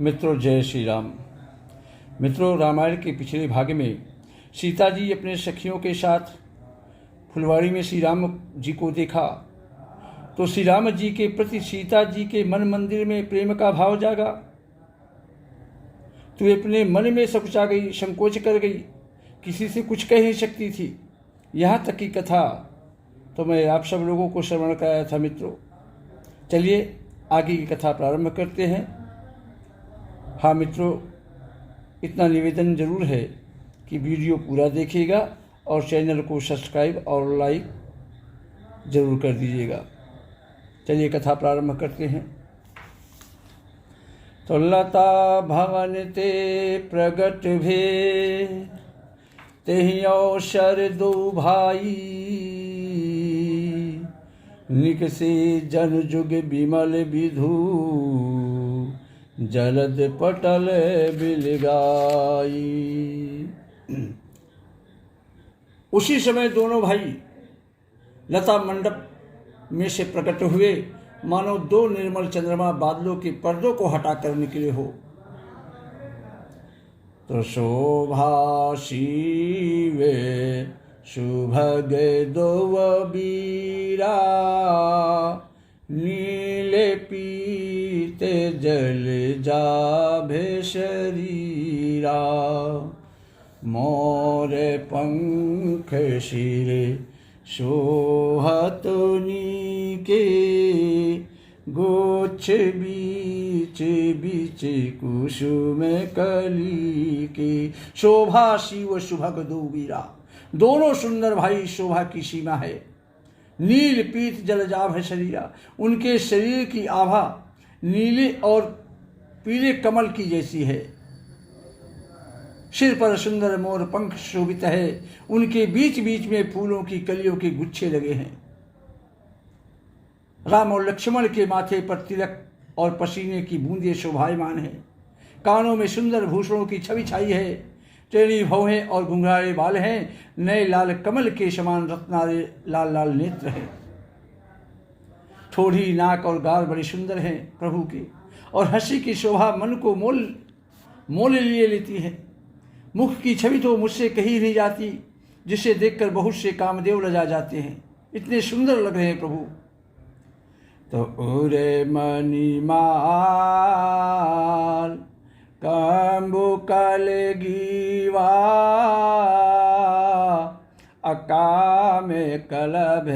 मित्रों, जय श्री राम। मित्रों, रामायण के पिछले भाग में सीता जी अपने सखियों के साथ फुलवाड़ी में श्री राम जी को देखा तो श्री राम जी के प्रति सीता जी के मन मंदिर में प्रेम का भाव जागा। तो अपने मन में सकुचा गई, संकोच कर गई, किसी से कुछ कह नहीं सकती थी। यहाँ तक की कथा तो मैं आप सब लोगों को श्रवण कराया था। मित्रों, चलिए आगे की कथा प्रारंभ करते हैं। हाँ मित्रों, इतना निवेदन जरूर है कि वीडियो पूरा देखिएगा और चैनल को सब्सक्राइब और लाइक जरूर कर दीजिएगा। चलिए कथा प्रारंभ करते हैं। तो लता भवन ते प्रगट भे, तेहि अवसर दो भाई, निकसे जन जुग विमल विधु, जलद पटल बिलगाई। उसी समय दोनों भाई लता मंडप में से प्रकट हुए, मानो दो निर्मल चंद्रमा बादलों के पर्दों को हटाकर निकले हो। तो शोभा शिवे सुभग दो बीरा, नीले पीते जल जाभे शरीरा, मोर पंख शिरे शोहत नीके, गोछ बीच बीच कुसुम कली के। शोभा शिव सुभग दो वीरा, दोनों सुंदर भाई शोभा की सीमा है। नील पीत जलजाभ शरीरा, उनके शरीर की आभा नीले और पीले कमल की जैसी है। सिर पर सुंदर मोर पंख शोभित है, उनके बीच बीच में फूलों की कलियों के गुच्छे लगे हैं। राम और लक्ष्मण के माथे पर तिलक और पसीने की बूंदें शोभायमान है। कानों में सुंदर भूषणों की छवि छाई है। टेढ़ी भौहें और घुंघराले बाल हैं। नए लाल कमल के समान रत्नारे लाल लाल नेत्र हैं। ठोड़ी, नाक और गाल बड़ी सुंदर हैं प्रभु के, और हंसी की शोभा मन को मोल लिए लेती है। मुख की छवि तो मुझसे कही नहीं जाती, जिसे देखकर बहुत से कामदेव लजा जाते हैं। इतने सुंदर लग रहे हैं प्रभु। तो उरे मणिमाल कंबु कलगीवा, अका में कलभ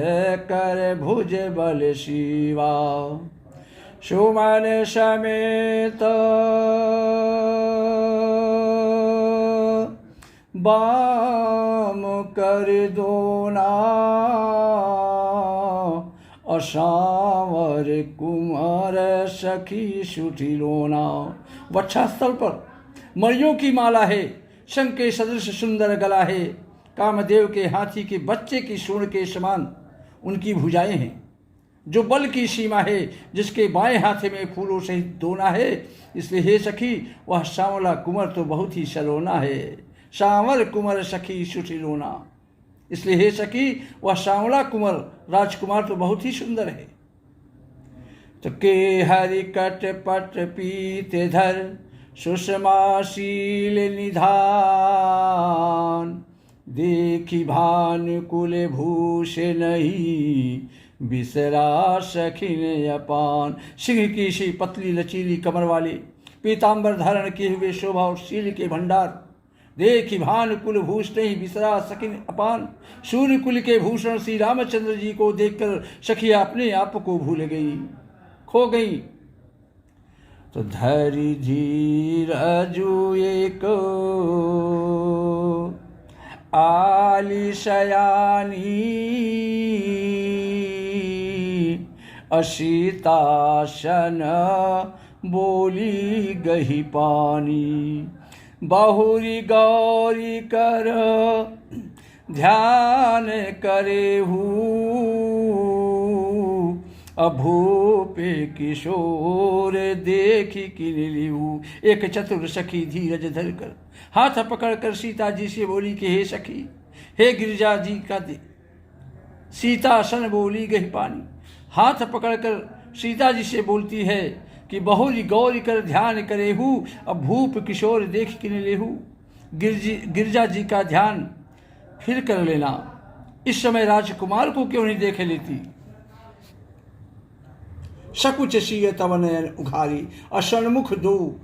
कर भुज बल शिवा, सुमन समेत बाम कर दोना, असावर कुमार सखी सुठी रोना। वक्षस्थल पर मणियों की माला है, शंख के सदृश सुंदर गला है। कामदेव के हाथी के बच्चे की सूंड के समान उनकी भुजाएं हैं। जो बल की सीमा है, जिसके बाएं हाथ में फूलों सहित दोना है, इसलिए हे सखी वह सांवला कुंवर तो बहुत ही सलोना है। सांवर कुंवर सखी सुठी रोना, इसलिए हे सखी वह सांवला कुंवर राजकुमार तो बहुत ही सुंदर है। तो के हरि कट पट पीते धर, सुषमाशील निधान, देखी भानुकुल भूषे नहीं, बिसरा सखिन अपान। सिंह की सी पतली लचीली कमर वाले, पीतांबर धारण किए हुए शोभा और शील के भंडार, देखी भानुकुल भूष नहीं, बिसरा सखिन अपान। सूर्य कुल के भूषण श्री रामचंद्र जी को देखकर सखिया अपने आप को भूल गई, खो गई। तो धरि धीर एक आली शयानी, असीतासन बोली गही पानी, बहुरी गौरी कर ध्यान करे हूँ, अभूपे किशोर देखी किनिलियू। एक चतुर सखी धीरज धरकर हाथ पकड़कर सीता जी से बोली कि हे सखी, हे गिरिजा जी का दे। सीता सन बोली गही पानी, हाथ पकड़कर सीता जी से बोलती है कि बहुरी गौरी कर ध्यान करेहू, अब भूप किशोर देख किन लेहू। गिरजा जी का ध्यान फिर कर लेना, इस समय राजकुमार को क्यों नहीं देख लेती। शकुच सीय तब नयन उघारी, असन्मुख दो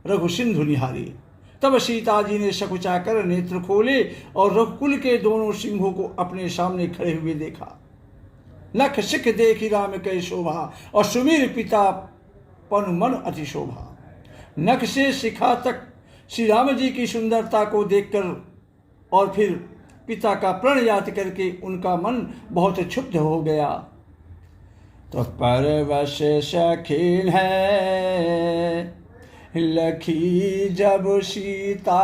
रघु सिंधु निहारी। तब सीता जी ने शकुचा कर नेत्र खोले और रघुकुल के दोनों सिंहों को अपने सामने खड़े हुए देखा। नख सिख देखी राम कै शोभा, और सुमीर पिता पन मन अति शोभा। नख से शिखा तक श्री राम जी की सुंदरता को देखकर और फिर पिता का प्रण याद करके उनका मन बहुत क्षुब्ध हो गया। तो परवश शखीन है लखी जब सीता,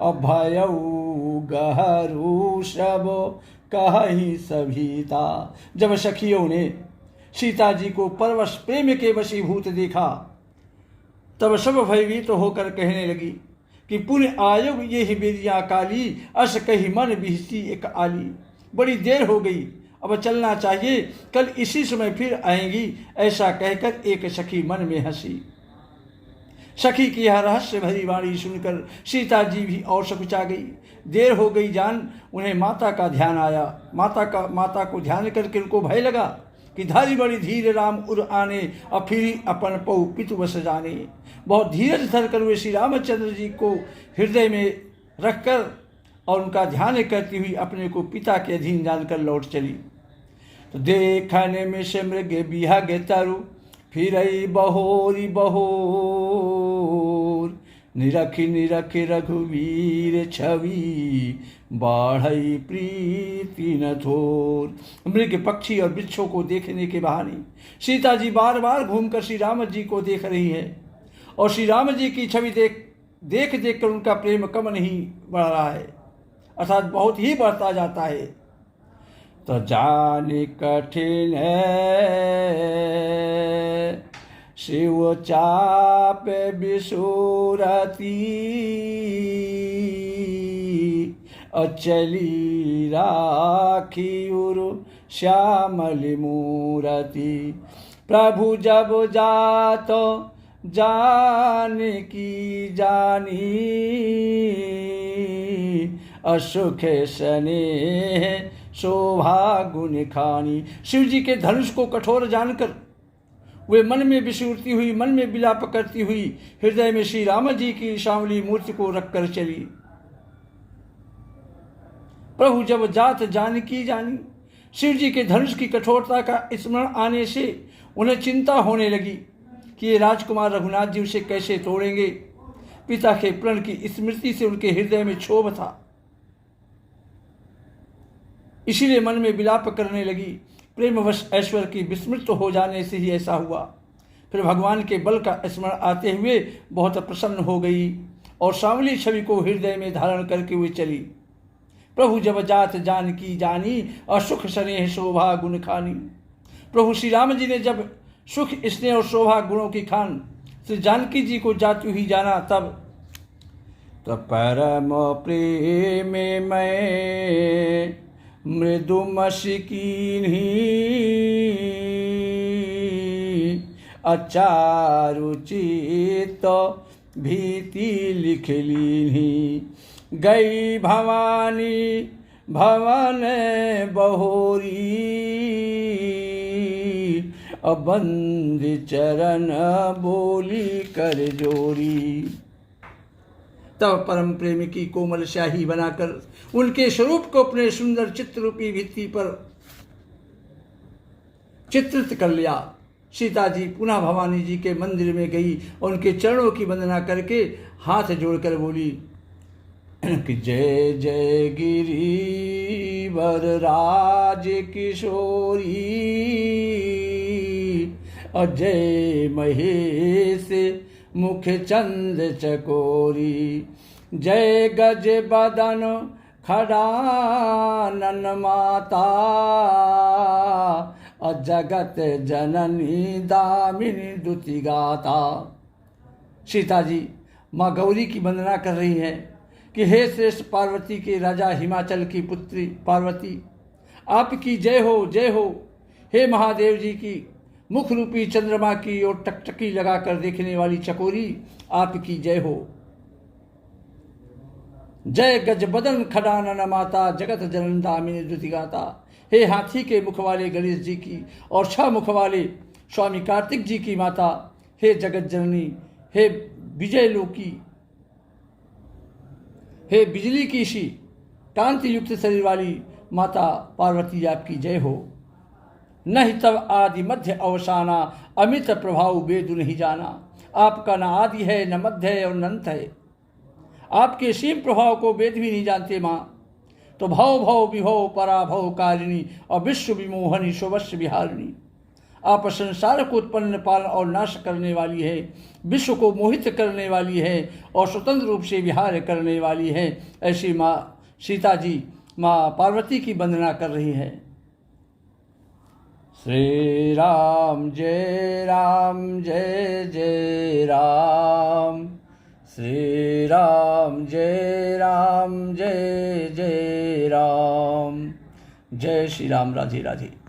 अभयऊ गहरू सब कहीं सभीता। जब सखियों ने सीता जी को परवश प्रेम के वशीभूत देखा, तब सब भयभीत होकर कहने लगी कि पुण्य आयोग ये ही बेरिया काली, अस कही मन बिहसी एक आली। बड़ी देर हो गई, अब चलना चाहिए, कल इसी समय फिर आएंगी। ऐसा कहकर एक सखी मन में हंसी। सखी की यह रहस्य भरी वाणी सुनकर सीता जी भी और सकुचा गई। देर हो गई जान उन्हें माता का ध्यान आया। माता को ध्यान करके उनको भय लगा कि धारी बड़ी धीर राम उर आने, और फिर अपन पौ पितु बस जाने। बहुत धीरज धर कर वे श्री रामचंद्र जी को हृदय में रखकर और उनका ध्यान करती हुई अपने को पिता के अधीन जानकर लौट चली। तो देखने में से मृग बिहा गे तरु, फिर बहोरी बहोर। निरखी निरखी रघुवीर छवि, बाढ़ई प्रीति न थोर। मृग पक्षी और वृक्षों को देखने के बहाने सीता जी बार बार घूमकर श्री राम जी को देख रही है, और श्री राम जी की छवि देख कर उनका प्रेम कम नहीं बढ़ रहा है, अर्थात बहुत ही बढ़ता जाता है। तो जाने कठिन है शिव चाप बिसुरती, अचली राखी उरु श्यामली मूरति। प्रभु जब जात जान की जानी, असुख स्नेह शोभा गुण खानी। शिव जी के धनुष को कठोर जानकर वे मन में विस्मृति हुई, मन में विलाप करती हुई हृदय में श्री राम जी की श्यामली मूर्ति को रखकर चली। प्रभु जब जात जानकी जानी, शिव जी के धनुष की कठोरता का स्मरण आने से उन्हें चिंता होने लगी कि ये राजकुमार रघुनाथ जी उसे कैसे तोड़ेंगे। पिता के प्रण की स्मृति से उनके हृदय में क्षोभ था, इसीलिए मन में विलाप करने लगी। प्रेमवश ऐश्वर्य की विस्मृत हो जाने से ही ऐसा हुआ। फिर भगवान के बल का स्मरण आते हुए बहुत प्रसन्न हो गई और सांवली छवि को हृदय में धारण करके हुए चली। प्रभु जब जात जानकी जानी, और सुख स्नेह शोभा गुण खानी। प्रभु श्री राम जी ने जब सुख स्नेह और शोभा गुणों की खान श्री जानकी जी को जाती हुई जाना, तब परम प्रेम में मृदु मशकीन्ही, अचारु चित्त भीति लिख लीन्ही। गई भवानी भवन बहोरी, अबंद चरण बोली कर जोरी। तब परम प्रेमी की कोमल स्याही बनाकर उनके स्वरूप को अपने सुंदर चित्ररूपी भित्ति पर चित्रित कर लिया। सीता जी पुनः भवानी जी के मंदिर में गई और उनके चरणों की वंदना करके हाथ जोड़कर बोली कि जय जय गिरिवर राज किशोरी, अजय महेश मुख चंद चकोरी। जय गज बदन खड़ानन माता, अजगत जननी दामिनी दुति गाता। सीता जी माँ गौरी की वंदना कर रही हैं कि हे श्रेष्ठ पार्वती के राजा हिमाचल की पुत्री पार्वती, आपकी जय हो जय हो। हे महादेव जी की मुख रूपी चंद्रमा की ओर टकटकी लगाकर देखने वाली चकोरी, आपकी जय हो। जय गज बदन खडानन माता, जगत जनन दामिनी द्रुति गाता। हे हाथी के मुख वाले गणेश जी की और 6 मुख वाले स्वामी कार्तिक जी की माता, हे जगत जननी, हे विजय लोकी, हे बिजली की सी कांति युक्त शरीर वाली माता पार्वती, आपकी जय हो। नहीं तब आदि मध्य अवसाना, अमित प्रभाव वेद नहीं जाना। आपका न आदि है, न मध्य है और न अंत है। आपके सीम प्रभाव को वेद भी नहीं जानते माँ। तो भव भव विभव पराभव कारिणी और विश्व विमोहनी स्वश्य विहारिणी। आप संसार को उत्पन्न पालन और नाश करने वाली है, विश्व को मोहित करने वाली है और स्वतंत्र रूप से विहार करने वाली है। ऐसी माँ सीता जी माँ पार्वती की वंदना कर रही है। श्री राम जय जय राम, श्री राम जय जय राम। जय श्री राम। राधे राधे।